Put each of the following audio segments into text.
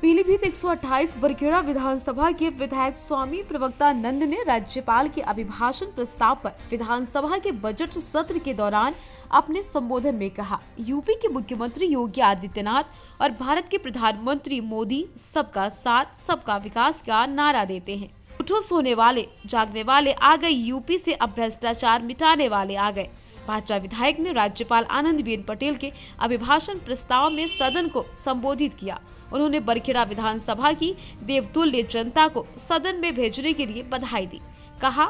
पीलीभीत 128 बरखेड़ा विधानसभा के विधायक स्वामी प्रवक्तानंद ने राज्यपाल के अभिभाषण प्रस्ताव पर विधानसभा के बजट सत्र के दौरान अपने संबोधन में कहा, यूपी के मुख्यमंत्री योगी आदित्यनाथ और भारत के प्रधानमंत्री मोदी सबका साथ सबका विकास का नारा देते हैं। उठो सोने वाले जागने वाले आ गए, यूपी से अब भ्रष्टाचार मिटाने वाले आ गए। भाजपा विधायक ने राज्यपाल आनंदीबेन पटेल के अभिभाषण प्रस्ताव में सदन को संबोधित किया। उन्होंने बरखेड़ा विधानसभा की देवतुल्य जनता को सदन में भेजने के लिए बधाई दी। कहा,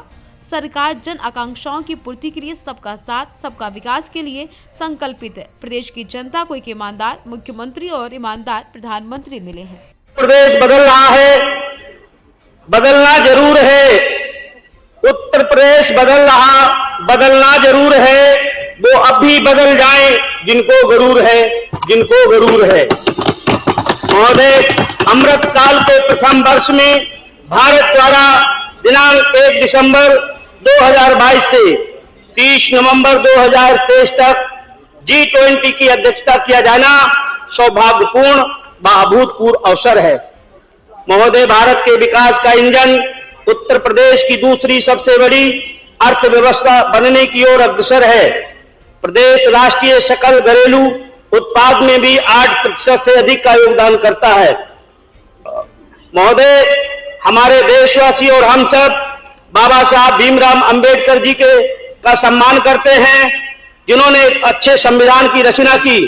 सरकार जन आकांक्षाओं की पूर्ति के लिए सबका साथ सबका विकास के लिए संकल्पित है। प्रदेश की जनता को एक ईमानदार मुख्यमंत्री और ईमानदार प्रधानमंत्री मिले हैं। प्रदेश बदल रहा है, बदलना जरूर है। उत्तर प्रदेश बदलना जरूर है। वो अब भी बदल जाए जिनको गरूर है। महोदय, अमृत काल के प्रथम वर्ष में भारत द्वारा दिनांक 1 दिसंबर 2022 से 30 नवंबर 2023 तक G20 की अध्यक्षता किया जाना सौभाग्यपूर्ण व अभूतपूर्व अवसर है। महोदय, भारत के विकास का इंजन उत्तर प्रदेश की दूसरी सबसे बड़ी अर्थव्यवस्था बनने की ओर अग्रसर है। प्रदेश राष्ट्रीय सकल घरेलू उत्पाद में भी 8% से अधिक का योगदान करता है। महोदय, हमारे देशवासी और हम सब बाबा साहब भीमराव अंबेडकर जी का सम्मान करते हैं, जिन्होंने एक अच्छे संविधान की रचना की,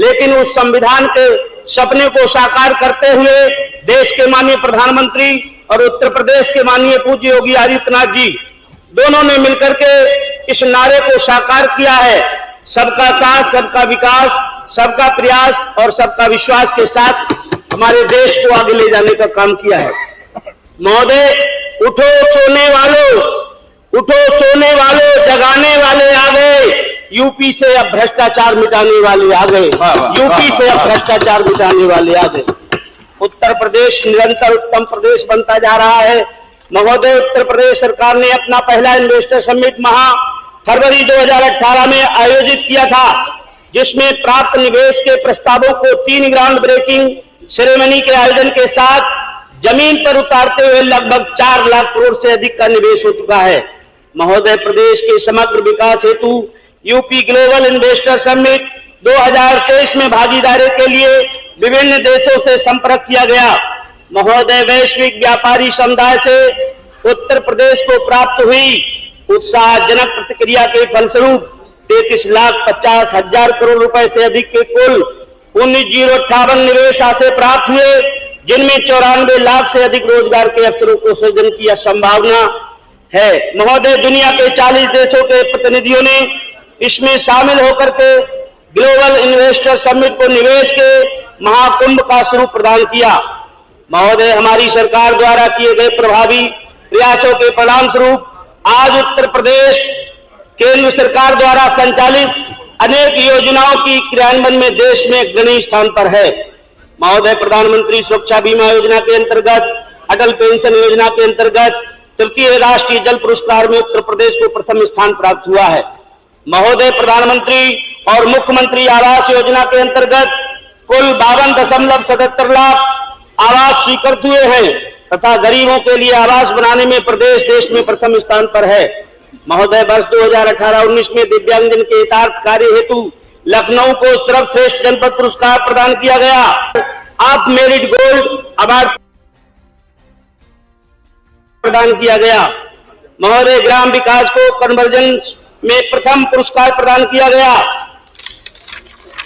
लेकिन उस संविधान के सपने को साकार करते हुए देश के माननीय प्रधानमंत्री और उत्तर प्रदेश के माननीय पूज्य योगी आदित्यनाथ जी दोनों ने मिलकर के इस नारे को साकार किया है। सबका साथ सबका विकास, सबका प्रयास और सबका विश्वास के साथ हमारे देश को आगे ले जाने का काम किया है। महोदय, उठो सोने वालों जगाने वाले आ गए, यूपी से अब भ्रष्टाचार मिटाने वाले आ गए। उत्तर प्रदेश निरंतर उत्तम प्रदेश बनता जा रहा है। महोदय, उत्तर प्रदेश सरकार ने अपना पहला इन्वेस्टर समिट फरवरी 2018 में आयोजित किया था, जिसमें प्राप्त निवेश के प्रस्तावों को 3 ग्राउंड ब्रेकिंग सेरेमनी के आयोजन के साथ जमीन पर उतारते हुए लगभग 4 लाख करोड़ से अधिक का निवेश हो चुका है। महोदय, प्रदेश के समग्र विकास हेतु यूपी ग्लोबल इन्वेस्टर समिट 2023 में भागीदारी के लिए विभिन्न देशों से संपर्क किया गया। महोदय, वैश्विक व्यापारी समुदाय से उत्तर प्रदेश को प्राप्त हुई उत्साहजनक प्रतिक्रिया के फलस्वरूप 33,50,000 करोड़ रुपए से अधिक के कुल 19,058 निवेश से प्राप्त हुए, जिनमें 94 लाख से अधिक रोजगार के अवसरों को सृजन की संभावना है। महोदय, दुनिया के 40 देशों के प्रतिनिधियों ने इसमें शामिल होकर के ग्लोबल इन्वेस्टर समिट को निवेश के महाकुंभ का स्वरूप प्रदान किया। महोदय, हमारी सरकार द्वारा किए गए प्रभावी प्रयासों के परिणाम स्वरूप आज उत्तर प्रदेश केंद्र सरकार द्वारा संचालित अनेक योजनाओं की क्रियान्वयन में देश में अग्रणी स्थान पर है। महोदय, प्रधानमंत्री सुरक्षा बीमा योजना के अंतर्गत, अटल पेंशन योजना के अंतर्गत तृतीय राष्ट्रीय जल पुरस्कार में उत्तर प्रदेश को प्रथम स्थान प्राप्त हुआ है। महोदय, प्रधानमंत्री और मुख्यमंत्री आवास योजना के अंतर्गत कुल 52.77 लाख आवास स्वीकृत हुए हैं तथा गरीबों के लिए आवास बनाने में प्रदेश देश में प्रथम स्थान पर है। महोदय, वर्ष 2018-19 में दिव्यांगजन के हितार्थ कार्य हेतु लखनऊ को सर्वश्रेष्ठ जनपद पुरस्कार प्रदान किया गया। आप मेरिट गोल्ड अवार्ड प्रदान किया गया। महोदय, ग्राम विकास को कन्वर्जन में प्रथम पुरस्कार प्रदान किया गया।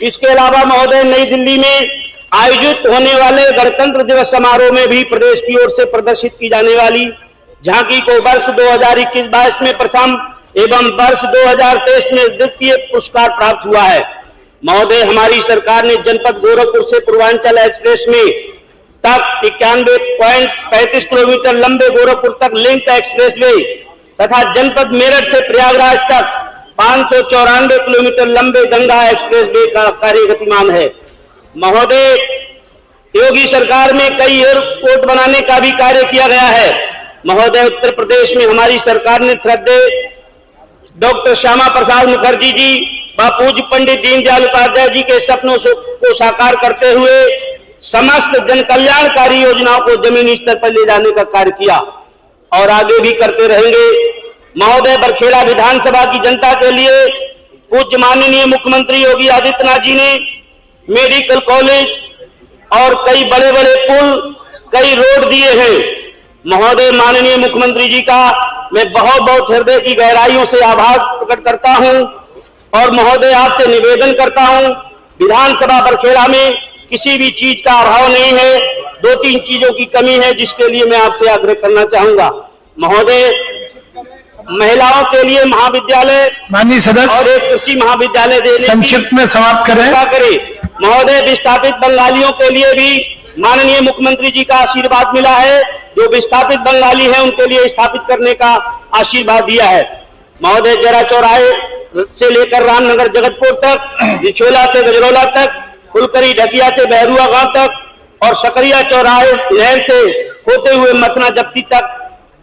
इसके अलावा महोदय, नई दिल्ली में आयोजित होने वाले गणतंत्र दिवस समारोह में भी प्रदेश की ओर से प्रदर्शित की जाने वाली झांकी को वर्ष 2021-22 में प्रथम एवं वर्ष 2023 में द्वितीय पुरस्कार प्राप्त हुआ है। महोदय, हमारी सरकार ने जनपद गोरखपुर से पूर्वांचल एक्सप्रेस में तक 91.35 किलोमीटर लंबे गोरखपुर तक लिंक एक्सप्रेसवे तथा जनपद मेरठ से प्रयागराज तक 594 किलोमीटर लंबे गंगा एक्सप्रेसवे का कार्य गतिमान है। महोदय, योगी सरकार में कई एयरपोर्ट बनाने का भी कार्य किया गया है। महोदय, उत्तर प्रदेश में हमारी सरकार ने श्रद्धेय डॉक्टर श्यामा प्रसाद मुखर्जी जी व पूज्य पंडित दीनदयाल उपाध्याय जी के सपनों को साकार करते हुए समस्त जन कल्याणकारी योजनाओं को जमीनी स्तर पर ले जाने का कार्य किया और आगे भी करते रहेंगे। महोदय, बरखेड़ा विधानसभा की जनता के लिए पूज्य माननीय मुख्यमंत्री योगी आदित्यनाथ जी ने मेडिकल कॉलेज और कई बड़े बड़े पुल, कई रोड दिए हैं। महोदय, माननीय मुख्यमंत्री जी का मैं बहुत बहुत हृदय की गहराइयों से आभार प्रकट करता हूं और महोदय आपसे निवेदन करता हूं, विधानसभा बरखेड़ा में किसी भी चीज का अभाव नहीं है, 2-3 चीजों की कमी है जिसके लिए मैं आपसे आग्रह करना चाहूंगा। महोदय, महिलाओं के लिए महाविद्यालय माननीय सदस्य और एक कृषि महाविद्यालय देने की संक्षिप्त में समाप्त करें। महोदय, विस्थापित बंगालियों के लिए भी माननीय मुख्यमंत्री जी का आशीर्वाद मिला है, जो विस्थापित बंगाली हैं उनके लिए स्थापित करने का आशीर्वाद दिया है। महोदय, जरा चौराहे से लेकर रामनगर जगतपुर तक, रिछोला से गजरौला तक, फुलकरी ढकिया से बहरूआ गांव तक और सकरिया चौराहे नहर से होते हुए मतना जप्ती तक,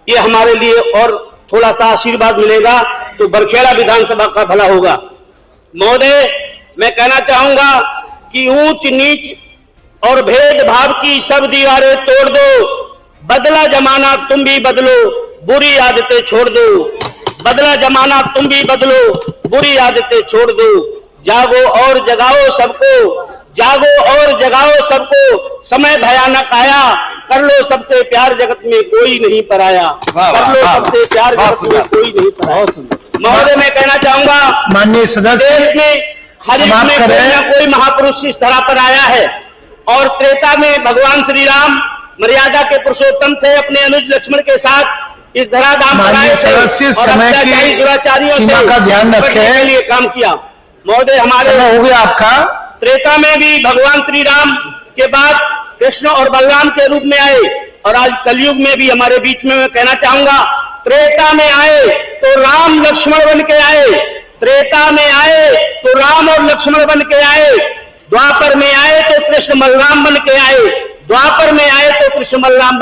ये हमारे लिए और थोड़ा सा आशीर्वाद मिलेगा तो बरखेड़ा विधानसभा का भला होगा। महोदय, मैं कहना चाहूंगा कि ऊंच नीच और भेदभाव की सब दीवारें तोड़ दो, बदला जमाना तुम भी बदलो, बुरी आदतें छोड़ दो। बदला जमाना तुम भी बदलो, बुरी आदतें छोड़ दो। जागो और जगाओ सबको, जागो और जगाओ सबको, समय भयानक आया, कर लो सबसे प्यार जगत में कोई नहीं पराया, कर लो सबसे प्यार जगत में कोई नहीं पराया। महोदय, मैं कहना चाहूंगा माननीय सदस्य देश में हर एक में कोई ना कोई महापुरुष इस धरा पर आया है और त्रेता में भगवान श्री राम मर्यादा के पुरुषोत्तम थे, अपने अनुज लक्ष्मण के साथ इस धराधाम पर आए थे और अत्याचारी दुराचारियों सीमा का ध्यान रखें के लिए काम किया। महोदय, हमारे हो गया आपका। त्रेता में भी भगवान श्री राम के बाद कृष्ण और बलराम के रूप में आए और आज कलयुग में भी हमारे बीच में मैं कहना चाहूंगा, त्रेता में आए तो राम लक्ष्मण बन के आए, त्रेता में आए तो राम और लक्ष्मण बन के आए, द्वापर में आए तो कृष्ण बलराम बन के आए, द्वापर में आए तो कृष्ण बलराम